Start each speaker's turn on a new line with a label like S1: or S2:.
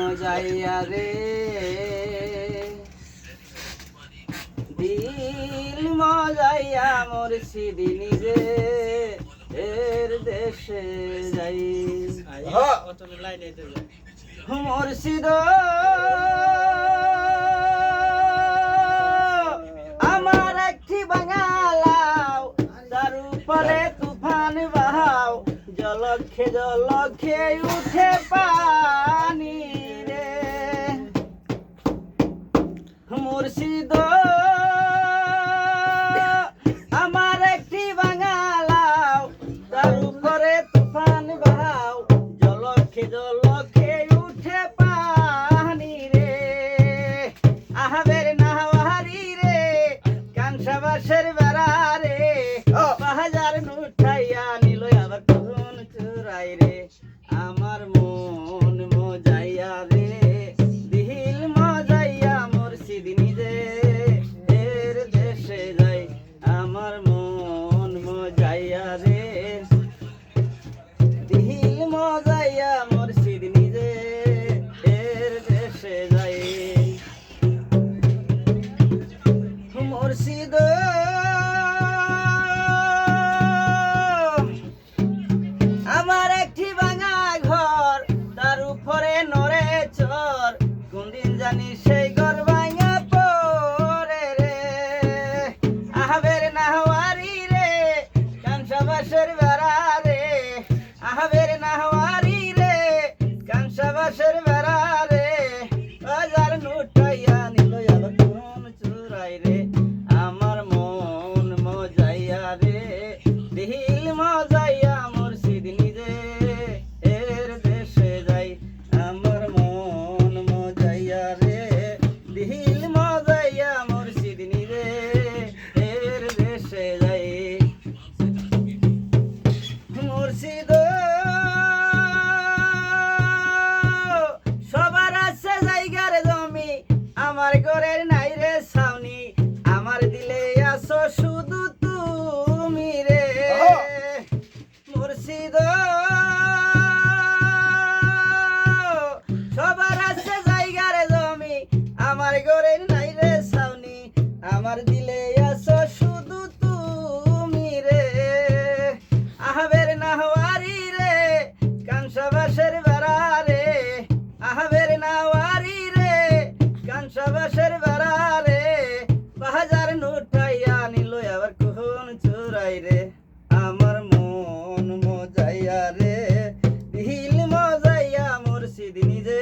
S1: মজাইয়া রে দিল মজাইয়া মুর্শিদ নিজে এর দেশে যাই মুর্শিদ আমার একটি বাঙালাও তার উপরে তুফান বাহাও জলক্ষে জলক্ষে উঠে পানি রে মুর্শিদ আমার একটি বাঙালাও তার উপরে তুফান বাহাও জলক্ষে জলক্ষে উঠে পানি রে আহাবের নাহারি রে কানসাবাসের বেড়া রে বাহাজার নুঠাইয়া নিল আবার কোন চুরাই রে আমার মন মজাইয়া রে দিল মজাইয়া মুর্শিদ নিজে এর দেশে যাই আমার মন মজাইয়া রে দিল মজাইয়া মুর্শিদ নিজে এর দেশে যাই মুর্শিদ আমার একটি ভাঙা ঘর তার উপরে নড়ে চর কোনদিন জানি সেই ঘর ভাঙা পড়ে রে আহাবের নাহওয়ারি রে কানসাবাসের বেড়া রে আহাবের নাহওয়ারি রে কানসাবাসের বেড়া রে বাজার নুটাইয়া নিল আবার কোন চুরাই রে আমার মন মজাইয়া রে দিল মজাইয়া মুর্শিদ নিজে এর দেশে যাই আমার মন মজাইয়া রে দিল মজাইয়া মুর্শিদ নিজে এর দেশে যাই মুর্শিদ সবার আছে জায়গার জমি আমার ঘরের নাই রে ছাউনি আমার দিলে আসো শুধু তুমি রে মুর্শিদ সবার আছে জায়গার জমি আমার ঘরের নাই রে ছাউনি আমার দিলে আসো শুধু তুমি রে আহাবের নাহওয়ারি রে কানসাবাসের বেড়া রে আহাবের নাহওয়ারি রে কানসাবাসের বেড়া রে বাজার নুঠাইয়া নিল আবার কোন চুরাই রে আমার মন মজাইয়া রে দিল মজাইয়া মুর্শিদ নিজে